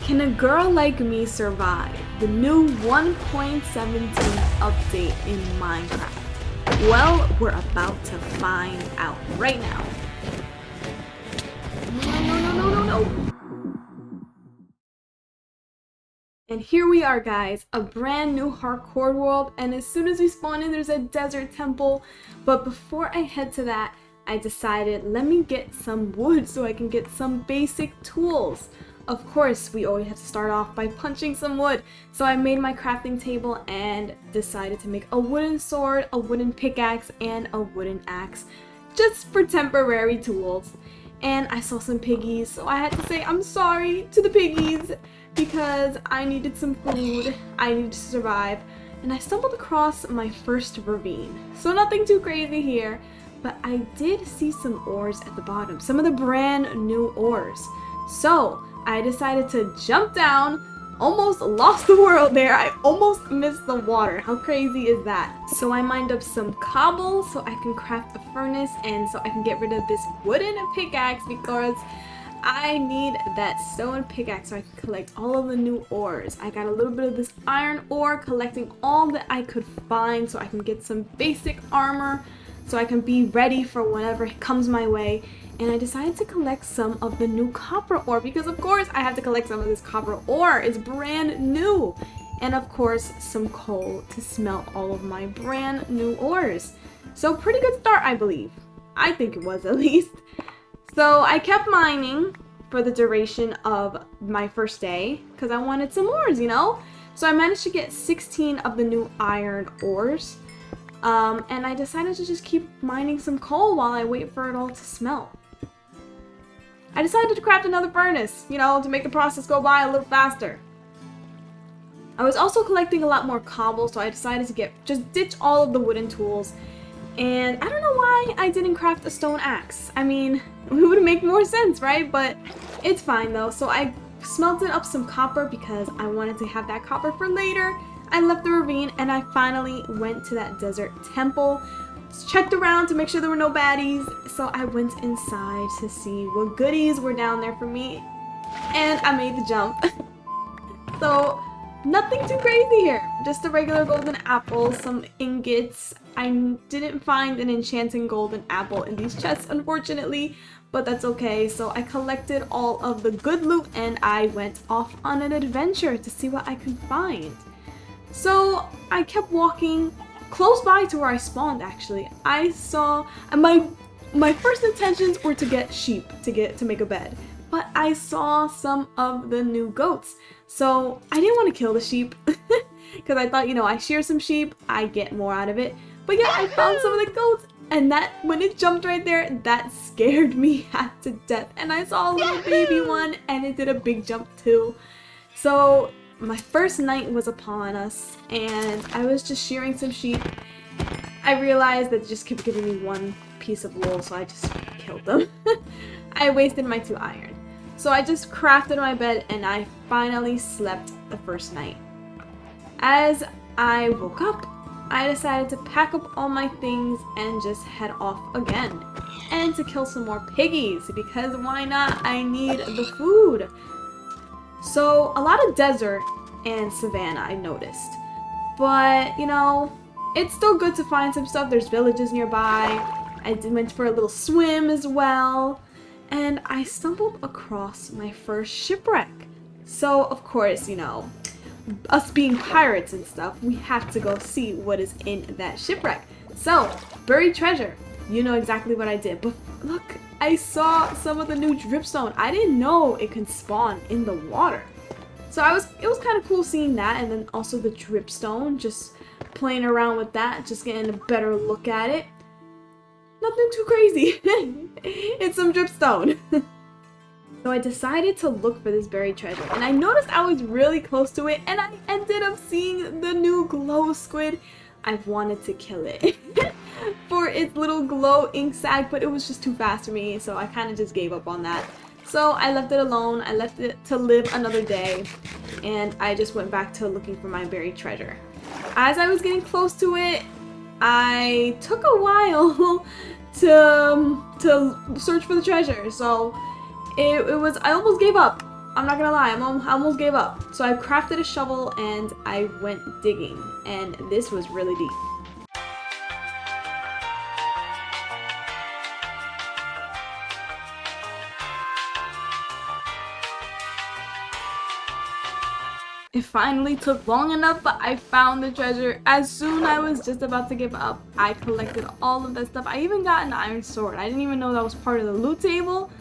Can a girl like me survive the new 1.17 update in Minecraft? Well, we're about to find out right now. No. And here we are, guys, a brand new hardcore world, and as soon as we spawn in, there's a desert temple. But before I head to that, I decided, let me get some wood so I can get some basic tools. Of course, we always have to start off by punching some wood. So I made my crafting table and decided to make a wooden sword, a wooden pickaxe, and a wooden axe, just for temporary tools. And I saw some piggies, so I had to say I'm sorry to the piggies because I needed some food, I needed to survive, and I stumbled across my first ravine. So nothing too crazy here, but I did see some ores at the bottom, some of the brand new ores. So I decided to jump down, almost lost the world there. I almost missed the water. How crazy is that? So I mined up some cobble so I can craft a furnace and so I can get rid of this wooden pickaxe because I need that stone pickaxe so I can collect all of the new ores. I got a little bit of this iron ore, collecting all that I could find so I can get some basic armor so I can be ready for whatever comes my way. And I decided to collect some of the new copper ore because of course I have to collect some of this copper ore. It's brand new. And of course some coal to smelt all of my brand new ores. So pretty good start, I believe. I think it was at least. So I kept mining for the duration of my first day because I wanted some ores, you know? So I managed to get 16 of the new iron ores. And I decided to just keep mining some coal while I wait for it all to smelt. I decided to craft another furnace, you know, to make the process go by a little faster. I was also collecting a lot more cobble, so I decided to just ditch all of the wooden tools. And I don't know why I didn't craft a stone axe. I mean, it would make more sense, right? But it's fine though. So I smelted up some copper because I wanted to have that copper for later. I left the ravine and I finally went to that desert temple. Checked around to make sure there were no baddies, so I went inside to see what goodies were down there for me, and I made the jump. So nothing too crazy here, just a regular golden apple, some ingots. I didn't find an enchanting golden apple in these chests, unfortunately, but that's okay. So I collected all of the good loot and I went off on an adventure to see what I could find. So I kept walking close by to where I spawned. Actually, I saw my first intentions were to get sheep to make a bed, but I saw some of the new goats, so I didn't want to kill the sheep because I thought, you know, I shear some sheep, I get more out of it. But yeah, I found some of the goats, and that when it jumped right there, that scared me half to death. And I saw a little baby one, and it did a big jump too. So my first night was upon us, and I was just shearing some sheep. I realized that they just kept giving me one piece of wool, so I just killed them. I wasted my 2 iron. So I just crafted my bed, and I finally slept the first night. As I woke up, I decided to pack up all my things and just head off again. And to kill some more piggies, because why not? I need the food. So a lot of desert and savanna I noticed, but you know, it's still good to find some stuff. There's villages nearby. I went for a little swim as well, and I stumbled across my first shipwreck. So of course, you know, us being pirates and stuff, we have to go see what is in that shipwreck. So buried treasure, you know exactly what I did. But look, I saw some of the new dripstone. I didn't know it can spawn in the water. So it was kind of cool seeing that, and then also the dripstone, just playing around with that, just getting a better look at it. Nothing too crazy. It's some dripstone. So I decided to look for this buried treasure, and I noticed I was really close to it, and I ended up seeing the new glow squid. I've wanted to kill it for its little glow ink sac, but it was just too fast for me, so I kind of just gave up on that. So I left it alone. I left it to live another day, and I just went back to looking for my buried treasure. As I was getting close to it, I took a while to search for the treasure, so I almost gave up. I'm not gonna lie, I almost gave up. So I crafted a shovel and I went digging, and this was really deep. It finally took long enough, but I found the treasure. As soon as I was just about to give up, I collected all of that stuff. I even got an iron sword. I didn't even know that was part of the loot table,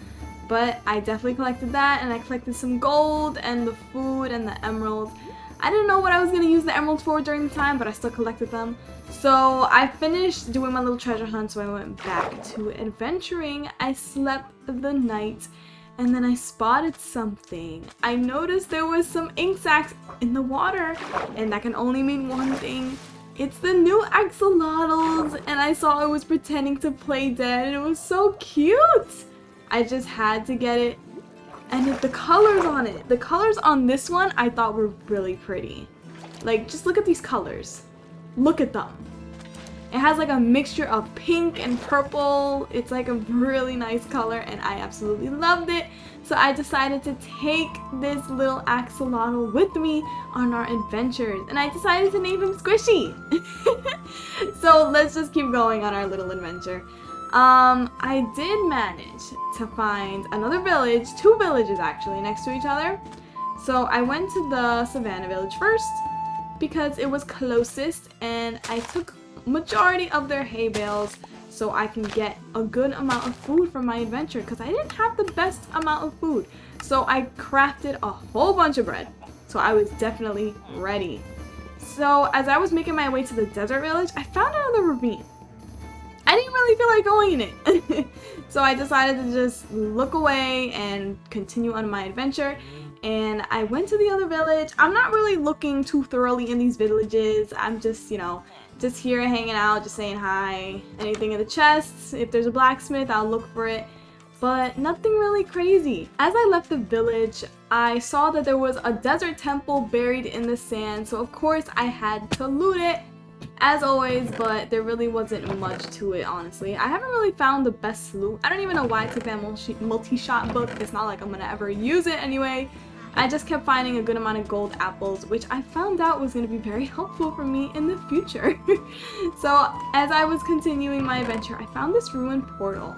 but I definitely collected that, and I collected some gold and the food and the emeralds. I didn't know what I was going to use the emeralds for during the time, but I still collected them. So I finished doing my little treasure hunt, so I went back to adventuring. I slept the night, and then I spotted something. I noticed there was some ink sacs in the water, and that can only mean one thing. It's the new axolotls, and I saw it was pretending to play dead, and it was so cute. I just had to get it. And the colors on it, the colors on this one I thought were really pretty. Like, just look at these colors. Look at them. It has like a mixture of pink and purple. It's like a really nice color, and I absolutely loved it. So I decided to take this little axolotl with me on our adventures, and I decided to name him Squishy. So let's just keep going on our little adventure. I did manage to find another village, 2 villages actually, next to each other. So I went to the Savannah village first because it was closest, and I took majority of their hay bales so I can get a good amount of food from my adventure, because I didn't have the best amount of food. So I crafted a whole bunch of bread. So I was definitely ready. So as I was making my way to the desert village, I found another ravine. I didn't really feel like going in it. So I decided to just look away and continue on my adventure. And I went to the other village. I'm not really looking too thoroughly in these villages. I'm just, you know, just here hanging out, just saying hi. Anything in the chests. If there's a blacksmith, I'll look for it. But nothing really crazy. As I left the village, I saw that there was a desert temple buried in the sand. So of course I had to loot it, as always, but there really wasn't much to it, honestly. I haven't really found the best loot. I don't even know why I took that multi-shot book. It's not like I'm gonna ever use it anyway. I just kept finding a good amount of gold apples, which I found out was going to be very helpful for me in the future. So as I was continuing my adventure, I found this ruined portal,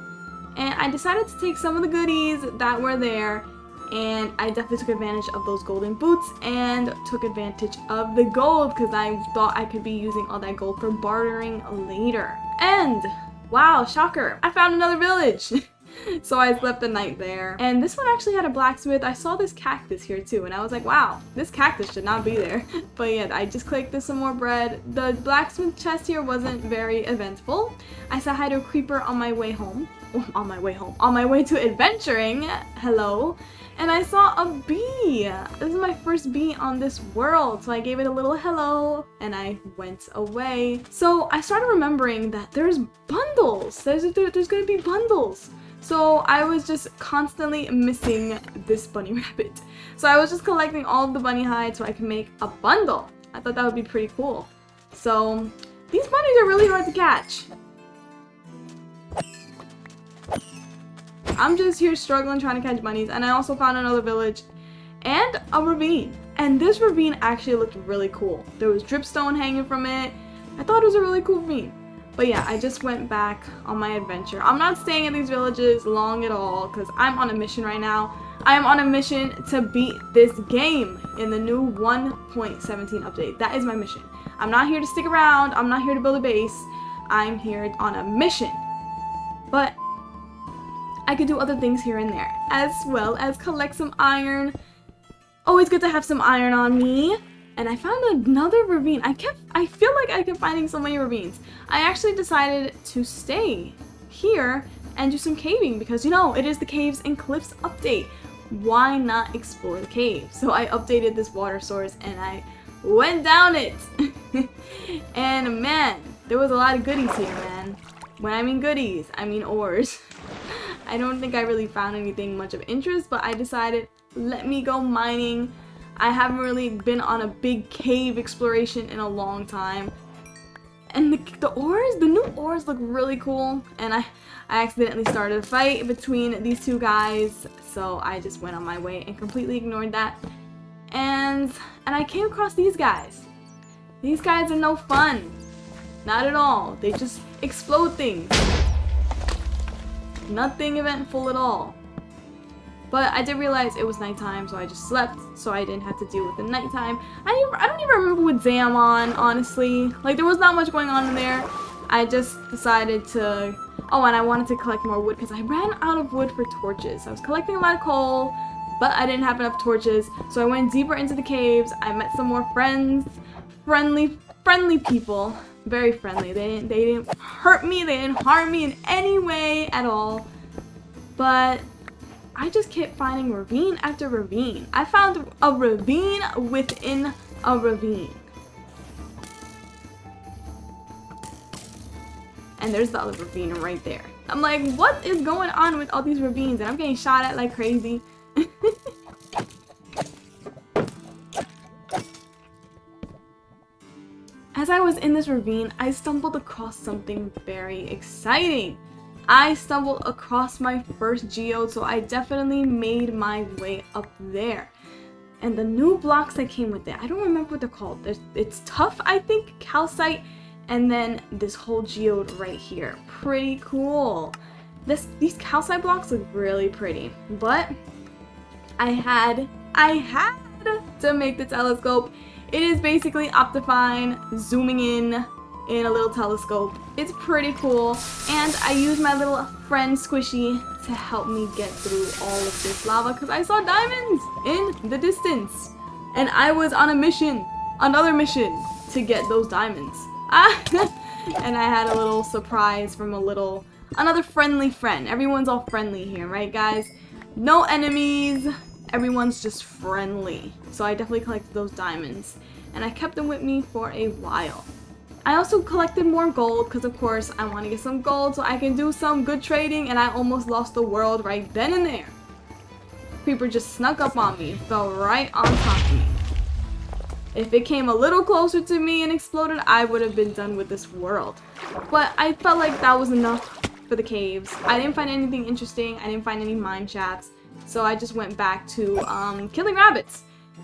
and I decided to take some of the goodies that were there, and I definitely took advantage of those golden boots and took advantage of the gold because I thought I could be using all that gold for bartering later. And wow, shocker, I found another village. So I slept the night there. And this one actually had a blacksmith. I saw this cactus here too, and I was like, wow, this cactus should not be there. But yeah, I just collected some more bread. The blacksmith chest here wasn't very eventful. I said hi to a creeper on my way home. On my way to adventuring. Hello. And I saw a bee. This is my first bee on this world. So I gave it a little hello and I went away. So I started remembering that there's bundles. There's gonna be bundles. So I was just constantly missing this bunny rabbit. So I was just collecting all of the bunny hides so I can make a bundle. I thought that would be pretty cool. So these bunnies are really hard to catch. I'm just here struggling trying to catch bunnies, and I also found another village and a ravine. And this ravine actually looked really cool. There was dripstone hanging from it. I thought it was a really cool ravine. But yeah, I just went back on my adventure. I'm not staying in these villages long at all because I'm on a mission right now. I am on a mission to beat this game in the new 1.17 update. That is my mission. I'm not here to stick around. I'm not here to build a base. I'm here on a mission. But I could do other things here and there, as well as collect some iron. Always good to have some iron on me. And I found another ravine. I feel like I kept finding so many ravines. I actually decided to stay here and do some caving because, you know, it is the Caves and Cliffs update. Why not explore the cave? So I updated this water source and I went down it. And man, there was a lot of goodies here, man. When I mean goodies, I mean ores. I don't think I really found anything much of interest, but I decided, let me go mining. I haven't really been on a big cave exploration in a long time. And the new ores look really cool. And I accidentally started a fight between these two guys, so I just went on my way and completely ignored that. And I came across these guys. These guys are no fun. Not at all. They just explode things. Nothing eventful at all. But I did realize it was nighttime, so I just slept, so I didn't have to deal with the nighttime. I don't even remember what day I'm on, honestly. Like, there was not much going on in there. I just decided to... Oh, and I wanted to collect more wood because I ran out of wood for torches. I was collecting a lot of coal, but I didn't have enough torches, so I went deeper into the caves. I met some more friends. Friendly people. Very friendly. They didn't hurt me. They didn't harm me in any way at all. But I just kept finding ravine after ravine. I found a ravine within a ravine. And there's the other ravine right there. I'm like, what is going on with all these ravines? And I'm getting shot at like crazy. As I was in this ravine, I stumbled across something very exciting. I stumbled across my first geode, so I definitely made my way up there. And the new blocks that came with it, I don't remember what they're called. It's tough, I think, calcite, and then this whole geode right here. Pretty cool. These calcite blocks look really pretty, but I had to make the telescope. It is basically Optifine zooming in a little telescope. It's pretty cool, and I used my little friend Squishy to help me get through all of this lava because I saw diamonds in the distance, and I was on a mission, another mission to get those diamonds. And I had a little surprise from another friendly friend. Everyone's all friendly here, right guys? No enemies. Everyone's just friendly. So I definitely collected those diamonds, and I kept them with me for a while. I also collected more gold because of course I want to get some gold so I can do some good trading, and I almost lost the world right then and there. Creeper just snuck up on me, fell right on top of me. If it came a little closer to me and exploded, I would have been done with this world. But I felt like that was enough for the caves. I didn't find anything interesting. I didn't find any mine shafts. So I just went back to killing rabbits.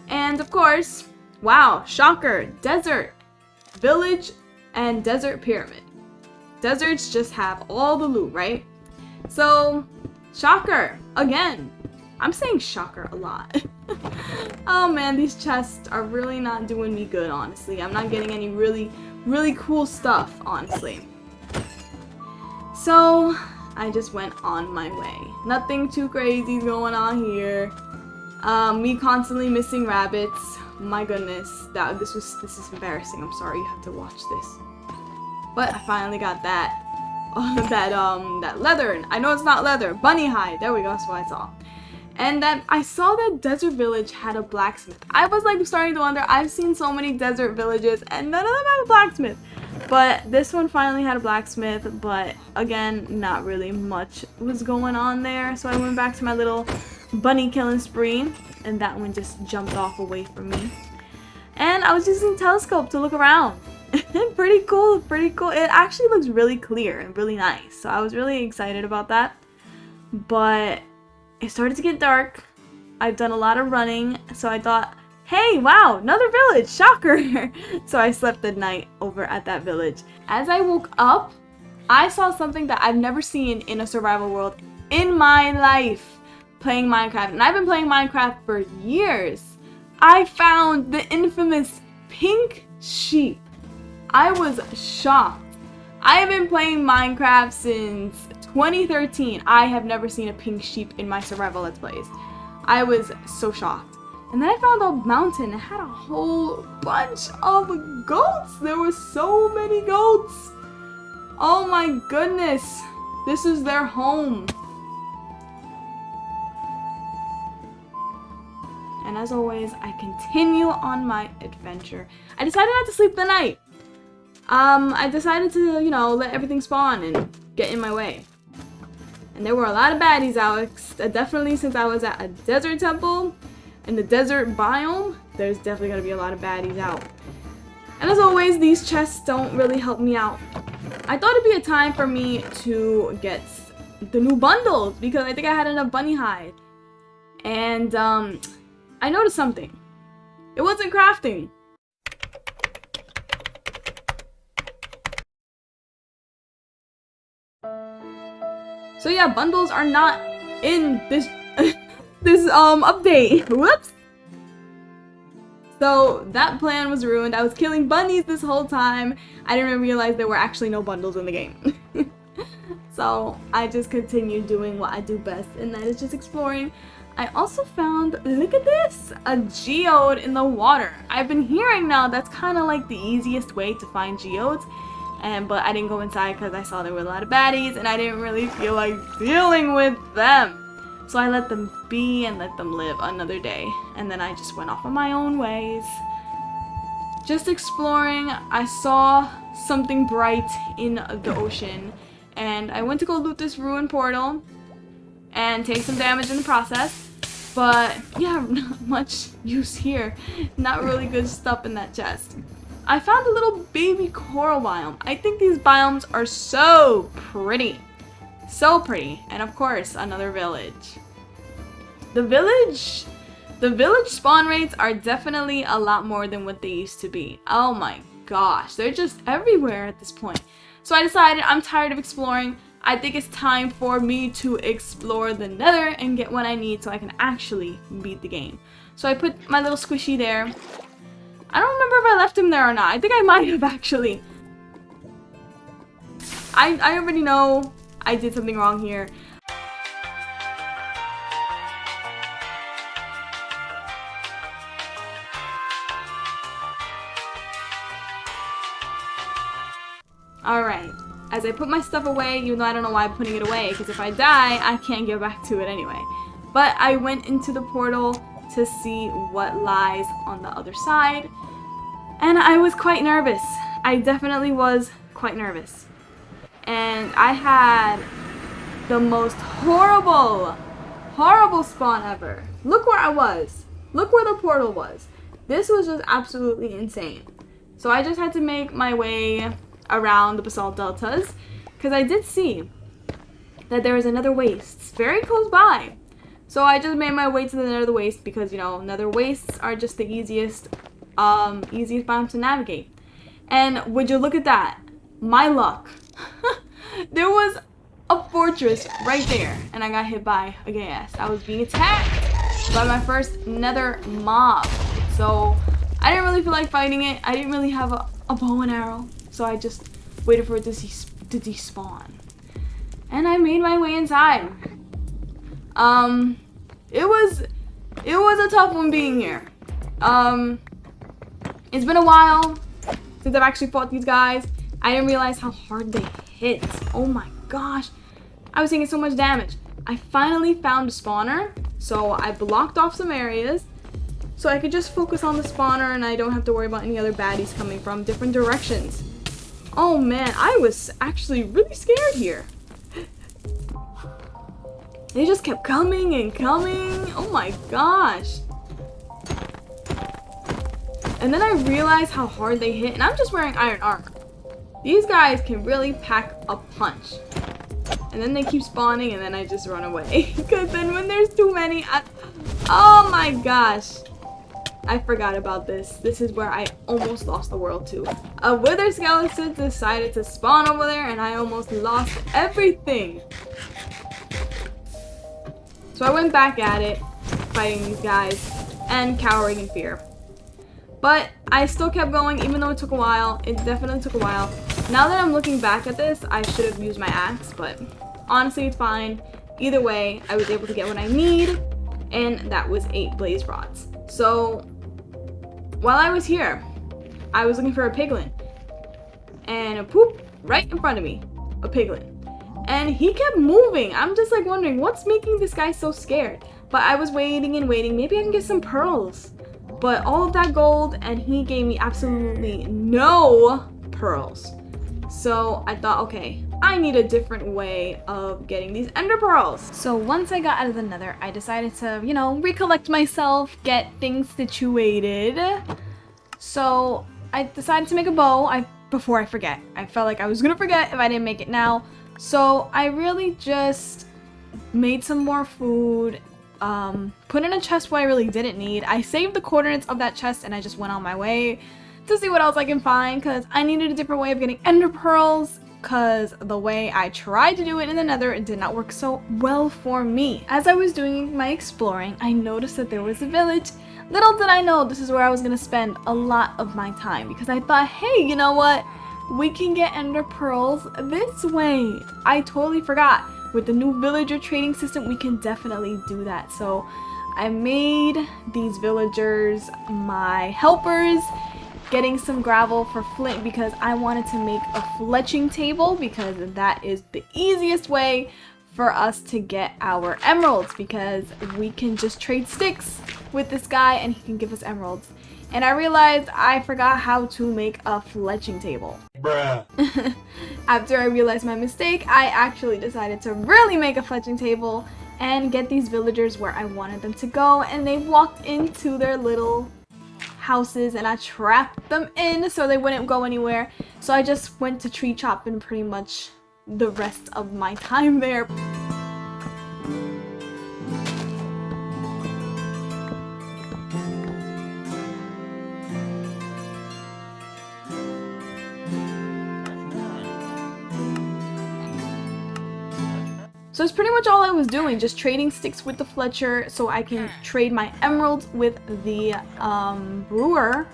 And of course, wow, shocker, desert, village, and desert pyramid. Deserts just have all the loot, right? So, shocker, again. I'm saying shocker a lot. Oh man, these chests are really not doing me good, honestly. I'm not getting any really cool stuff, honestly. So, I just went on my way. Nothing too crazy going on here. Me constantly missing rabbits. My goodness, this is embarrassing. I'm sorry you have to watch this. But I finally got that that leather. I know it's not leather. Bunny hide. There we go. That's what I saw. And then I saw that desert village had a blacksmith. I was like starting to wonder. I've seen so many desert villages and none of them have a blacksmith. But this one finally had a blacksmith, but again, not really much was going on there. So I went back to my little bunny killing spree, and that one just jumped off away from me. And I was using a telescope to look around. Pretty cool, pretty cool. It actually looks really clear and really nice. So I was really excited about that. But it started to get dark. I've done a lot of running, so I thought, hey, wow, another village, shocker. So I slept the night over at that village. As I woke up, I saw something that I've never seen in a survival world in my life playing Minecraft. And I've been playing Minecraft for years. I found the infamous pink sheep. I was shocked. I have been playing Minecraft since 2013. I have never seen a pink sheep in my survival Let's Plays. I was so shocked. And then I found a mountain that had a whole bunch of goats. There were so many goats. Oh my goodness. This is their home. And as always, I continue on my adventure. I decided not to sleep the night. I decided to, you know, let everything spawn and get in my way. And there were a lot of baddies out. Definitely since I was at a desert temple in the desert biome, there's definitely gonna be a lot of baddies out. And as always, these chests don't really help me out. I thought it'd be a time for me to get the new bundles because I think I had enough bunny hide. And I noticed something. It wasn't crafting. So yeah, bundles are not in this this update. Whoops. So that plan was ruined. I was killing bunnies this whole time. I didn't even realize there were actually no bundles in the game. So I just continued doing what I do best, and that is just exploring. I also found, look at this, a geode in the water. I've been hearing now that's kind of like the easiest way to find geodes, but I didn't go inside because I saw there were a lot of baddies and I didn't really feel like dealing with them. So I let them be and let them live another day, and then I just went off on my own ways. Just exploring, I saw something bright in the ocean, and I went to go loot this ruined portal and take some damage in the process. But yeah, not much use here. Not really good stuff in that chest. I found a little baby coral biome. I think these biomes are so pretty. So pretty. And of course, another village. The village spawn rates are definitely a lot more than what they used to be. Oh my gosh, they're just everywhere at this point. So I decided I'm tired of exploring. I think it's time for me to explore the nether and get what I need so I can actually beat the game. So I put my little squishy there. I don't remember if I left him there or not. I think I might have actually. I already know I did something wrong here. Alright, as I put my stuff away, even though I don't know why I'm putting it away, because if I die, I can't get back to it anyway. But I went into the portal to see what lies on the other side, and I was quite nervous. I definitely was quite nervous. And I had the most horrible spawn ever. Look where I was. Look where the portal was. This was just absolutely insane. So I just had to make my way around the basalt deltas, because I did see that there was another waste very close by. So I just made my way to the nether waste because, you know, nether wastes are just the easiest biome to navigate. And would you look at that? My luck. There was a fortress right there, and I got hit by a ghast. I was being attacked by my first nether mob. So I didn't really feel like fighting it. I didn't really have a bow and arrow. So I just waited for it to despawn. And I made my way inside. It was a tough one being here. It's been a while since I've actually fought these guys. I didn't realize how hard they hit. Oh my gosh. I was taking so much damage. I finally found a spawner, so I blocked off some areas so I could just focus on the spawner and I don't have to worry about any other baddies coming from different directions. Oh man, I was actually really scared here. They just kept coming and coming. Oh my gosh. And then I realized how hard they hit, and I'm just wearing iron armor. These guys can really pack a punch. And then they keep spawning, and then I just run away. Because then when there's too many, oh my gosh. I forgot about this. This is where I almost lost the world to. A wither skeleton decided to spawn over there, and I almost lost everything. So I went back at it, fighting these guys, and cowering in fear. But I still kept going, even though it took a while. It definitely took a while. Now that I'm looking back at this, I should have used my axe, but honestly, it's fine. Either way, I was able to get what I need, and that was 8 blaze rods. So while I was here, I was looking for a piglin, and a poop right in front of me, a piglin. And he kept moving. I'm just like wondering what's making this guy so scared. But I was waiting and waiting. Maybe I can get some pearls. But all of that gold, and he gave me absolutely no pearls. So I thought, okay, I need a different way of getting these ender pearls. So once I got out of the nether, I decided to, recollect myself, get things situated. So I decided to make a bow before I forget. I felt like I was gonna forget if I didn't make it now. So I really just made some more food, put in a chest what I really didn't need. I saved the coordinates of that chest and I just went on my way to see what else I can find because I needed a different way of getting ender pearls because the way I tried to do it in the nether, it did not work so well for me. As I was doing my exploring, I noticed that there was a village. Little did I know this is where I was going to spend a lot of my time because I thought, hey, you know what? We can get ender pearls this way. I totally forgot. With the new villager trading system, we can definitely do that. So I made these villagers my helpers, getting some gravel for flint because I wanted to make a fletching table because that is the easiest way for us to get our emeralds because we can just trade sticks with this guy and he can give us emeralds. And I realized I forgot how to make a fletching table. Bruh. After I realized my mistake, I actually decided to really make a fletching table and get these villagers where I wanted them to go, and they walked into their little houses and I trapped them in so they wouldn't go anywhere. So I just went to tree chopping pretty much the rest of my time there. So that's pretty much all I was doing, just trading sticks with the Fletcher so I can trade my emeralds with the brewer,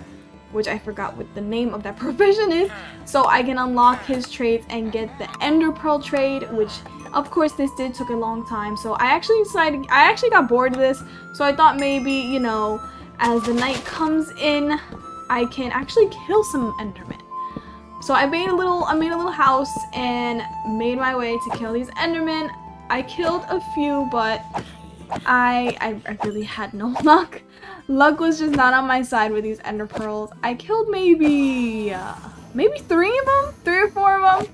which I forgot what the name of that profession is, so I can unlock his trades and get the ender pearl trade, which of course this did took a long time. So I actually got bored of this, so I thought maybe, you know, as the night comes in, I can actually kill some endermen. So I made a little house and made my way to kill these endermen. I killed a few, but I really had no luck. Luck was just not on my side with these ender pearls. I killed maybe 3 of them, 3 or 4 of them,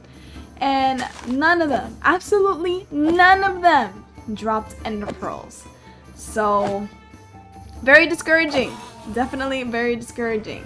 and none of them, absolutely none of them, dropped ender pearls. So very discouraging, definitely very discouraging.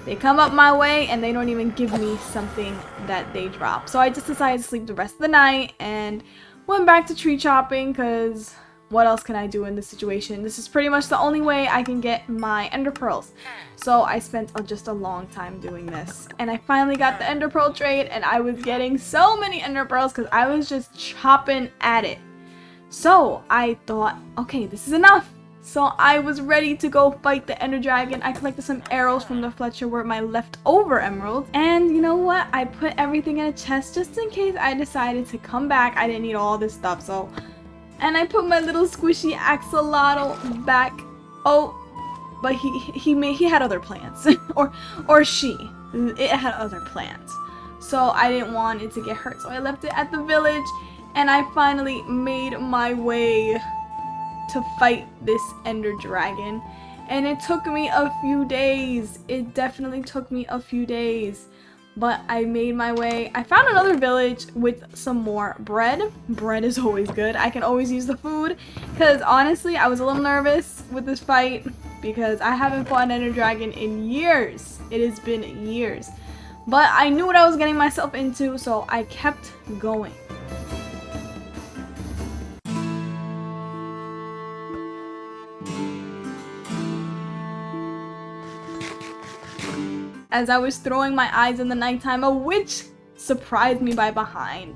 They come up my way and they don't even give me something that they drop. So I just decided to sleep the rest of the night and went back to tree chopping because what else can I do in this situation? This is pretty much the only way I can get my ender pearls. So I spent just a long time doing this. And I finally got the ender pearl trade and I was getting so many ender pearls because I was just chopping at it. So I thought, okay, this is enough. So I was ready to go fight the ender dragon. I collected some arrows from the Fletcher where my leftover emeralds. And you know what? I put everything in a chest just in case I decided to come back. I didn't need all this stuff. So, and I put my little squishy axolotl back. Oh, but he had other plans. or she. It had other plans. So I didn't want it to get hurt. So I left it at the village and I finally made my way to fight this ender dragon, and it took me a few days. It definitely took me a few days, but I made my way. I found another village with some more bread. Bread is always good. I can always use the food because honestly I was a little nervous with this fight because I haven't fought an ender dragon in years. It has been years, but I knew what I was getting myself into, so I kept going. As I was throwing my eyes in the nighttime, a witch surprised me by behind.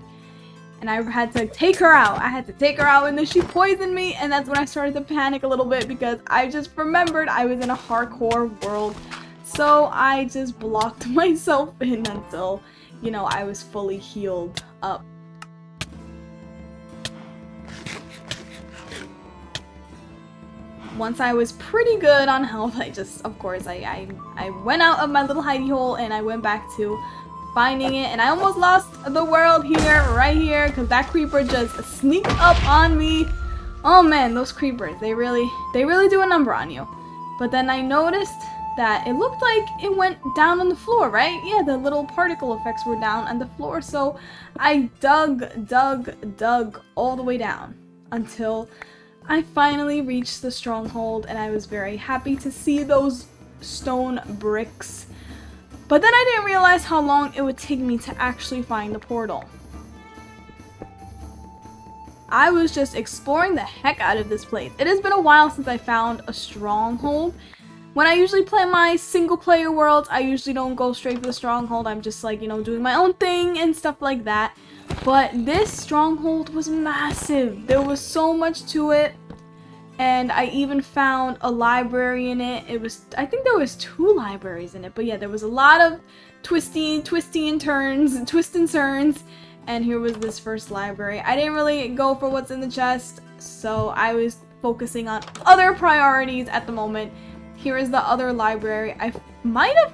And I had to take her out. I had to take her out and then she poisoned me, and that's when I started to panic a little bit because I just remembered I was in a hardcore world. So I just blocked myself in until, you know, I was fully healed up. Once I was pretty good on health, of course, I went out of my little hidey hole and I went back to finding it, and I almost lost the world here, right here, because that creeper just sneaked up on me. Oh man, those creepers, they really do a number on you. But then I noticed that it looked like it went down on the floor, right? Yeah, the little particle effects were down on the floor, so I dug all the way down until I finally reached the stronghold, and I was very happy to see those stone bricks. But then I didn't realize how long it would take me to actually find the portal. I was just exploring the heck out of this place. It has been a while since I found a stronghold. When I usually play my single player worlds, I usually don't go straight for the stronghold. I'm just like, you know, doing my own thing and stuff like that. But this stronghold was massive. There was so much to it. And I even found a library in it. I think there was 2 libraries in it. But yeah, there was a lot of twists and turns. And here was this first library. I didn't really go for what's in the chest, so I was focusing on other priorities at the moment. Here is the other library. I might have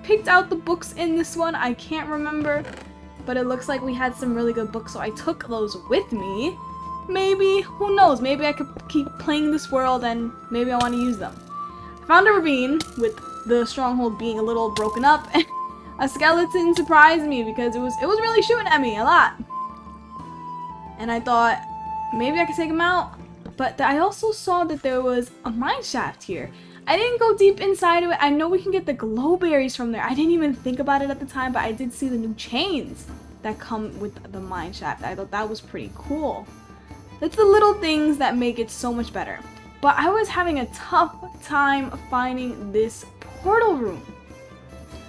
picked out the books in this one. I can't remember, but it looks like we had some really good books, so I took those with me. Maybe, who knows, maybe I could keep playing this world and maybe I want to use them. I found a ravine with the stronghold being a little broken up. A skeleton surprised me because it was really shooting at me a lot. And I thought maybe I could take him out. But I also saw that there was a mine shaft here. I didn't go deep inside of it. I know we can get the glowberries from there. I didn't even think about it at the time, but I did see the new chains that come with the mine shaft. I thought that was pretty cool. That's the little things that make it so much better. But I was having a tough time finding this portal room.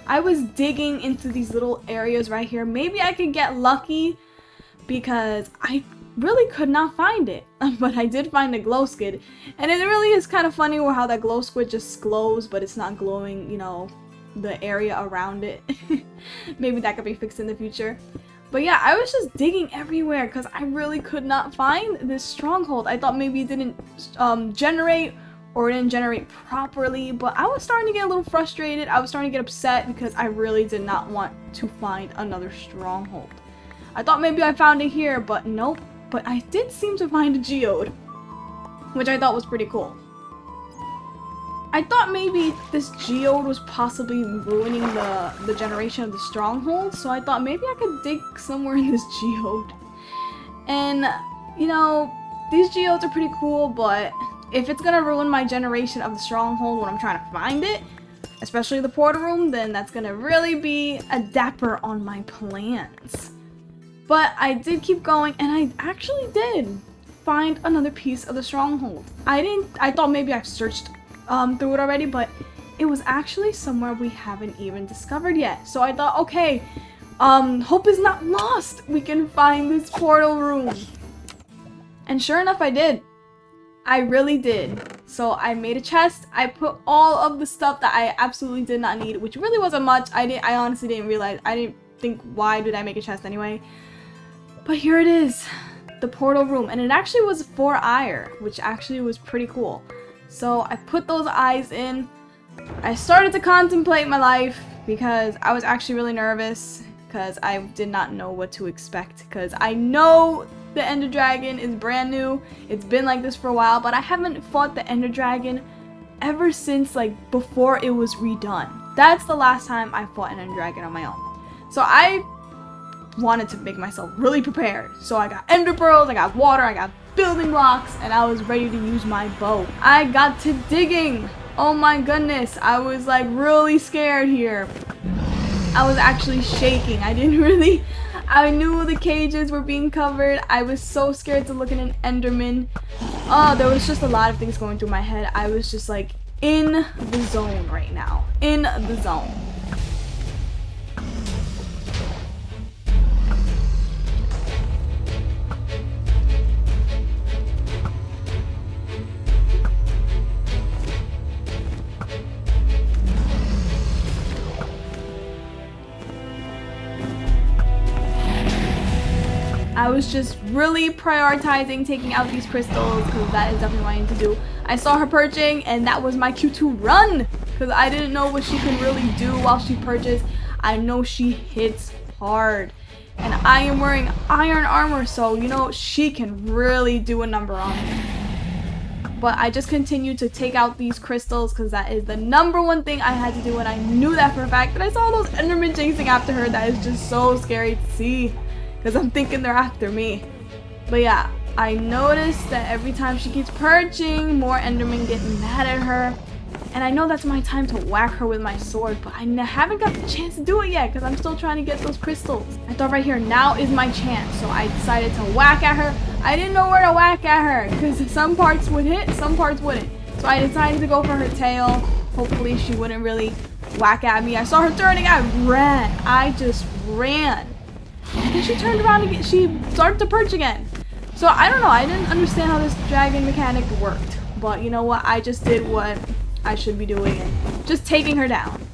I was digging into these little areas right here. Maybe I could get lucky because I really could not find it. But I did find a glow squid. And it really is kind of funny how that glow squid just glows, but it's not glowing, you know, the area around it. Maybe that could be fixed in the future. But yeah, I was just digging everywhere because I really could not find this stronghold. I thought maybe it didn't generate or it didn't generate properly, but I was starting to get a little frustrated. I was starting to get upset because I really did not want to find another stronghold. I thought maybe I found it here, but nope. But I did seem to find a geode, which I thought was pretty cool. I thought maybe this geode was possibly ruining the generation of the stronghold, so I thought maybe I could dig somewhere in this geode. And, you know, these geodes are pretty cool, but if it's gonna ruin my generation of the stronghold when I'm trying to find it, especially the portal room, then that's gonna really be a dapper on my plans. But I did keep going, and I actually did find another piece of the stronghold. I thought maybe I've searched through it already, but it was actually somewhere we haven't even discovered yet. So I thought, okay, hope is not lost. We can find this portal room. And sure enough, I did. I really did. So I made a chest. I put all of the stuff that I absolutely did not need, which really wasn't much. I honestly didn't realize. I didn't think, why did I make a chest anyway? But here it is, the portal room, and it actually was 4 ire, which actually was pretty cool. So I put those eyes in. I started to contemplate my life because I was actually really nervous because I did not know what to expect, because I know the Ender Dragon is brand new. It's been like this for a while, but I haven't fought the Ender Dragon ever since, like, before it was redone. That's the last time I fought an Ender Dragon on my own. So I wanted to make myself really prepared. So I got ender pearls, I got water, I got building blocks, and I was ready to use my bow. I got to digging. Oh my goodness, I was like really scared here. I was actually shaking. I knew the cages were being covered. I was so scared to look at an enderman. Oh, there was just a lot of things going through my head. I was just like in the zone right now. In the zone. I was just really prioritizing taking out these crystals because that is definitely what I need to do. I saw her perching and that was my cue to run because I didn't know what she can really do while she perches. I know she hits hard and I am wearing iron armor, so you know she can really do a number on me. But I just continued to take out these crystals because that is the #1 thing I had to do, and I knew that for a fact. And I saw those endermen chasing after her. That is just so scary to see, because I'm thinking they're after me. But yeah, I noticed that every time she keeps perching, more endermen get mad at her. And I know that's my time to whack her with my sword, but I haven't got the chance to do it yet because I'm still trying to get those crystals. I thought right here, now is my chance. So I decided to whack at her. I didn't know where to whack at her because some parts would hit, some parts wouldn't. So I decided to go for her tail. Hopefully she wouldn't really whack at me. I saw her turning, I ran. I just ran. And then she turned around and she started to perch again. So I don't know, I didn't understand how this dragon mechanic worked. But you know what, I just did what I should be doing and just taking her down.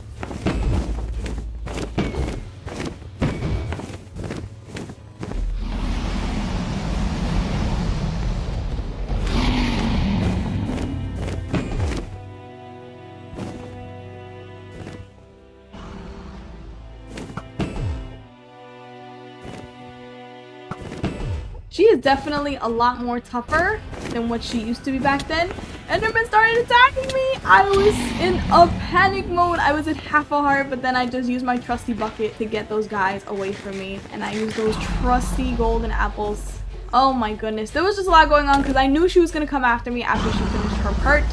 She is definitely a lot more tougher than what she used to be back then. Enderman started attacking me! I was in a panic mode. I was at half a heart, but then I just used my trusty bucket to get those guys away from me. And I used those trusty golden apples. Oh my goodness. There was just a lot going on because I knew she was going to come after me after she finished her perch.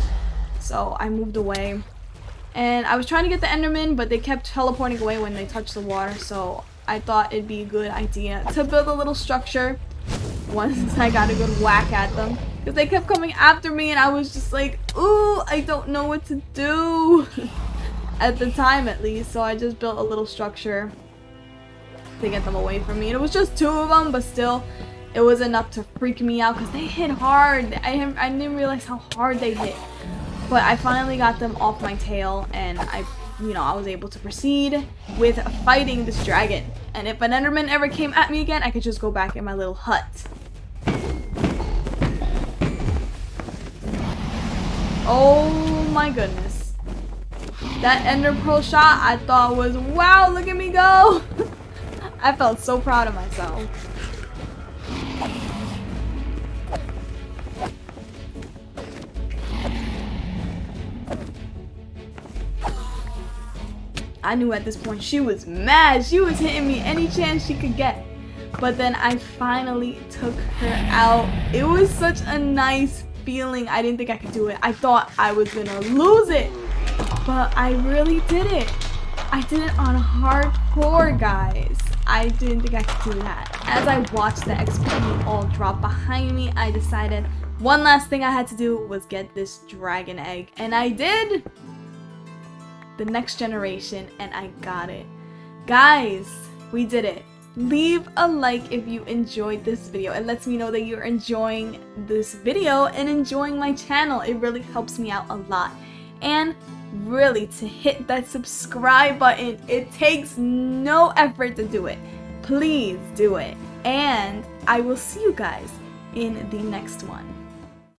So I moved away. And I was trying to get the Enderman, but they kept teleporting away when they touched the water. So I thought it'd be a good idea to build a little structure once I got a good whack at them. Because they kept coming after me and I was just like, ooh, I don't know what to do. At the time at least. So I just built a little structure to get them away from me. And it was just 2 of them, but still, it was enough to freak me out because they hit hard. I didn't realize how hard they hit. But I finally got them off my tail and I was able to proceed with fighting this dragon. And if an Enderman ever came at me again, I could just go back in my little hut. Oh my goodness. That Ender Pearl shot I thought was, wow, look at me go. I felt so proud of myself. I knew at this point she was mad. She was hitting me any chance she could get. But then I finally took her out. It was such a nice feeling. I didn't think I could do it. I thought I was gonna lose it. But I really did it. I did it on hardcore, guys. I didn't think I could do that. As I watched the XP all drop behind me, I decided one last thing I had to do was get this dragon egg. And I did. The next generation, and I got it. Guys, we did it. Leave a like if you enjoyed this video. It lets me know that you're enjoying this video and enjoying my channel. It really helps me out a lot. And really, to hit that subscribe button, it takes no effort to do it. Please do it. And I will see you guys in the next one.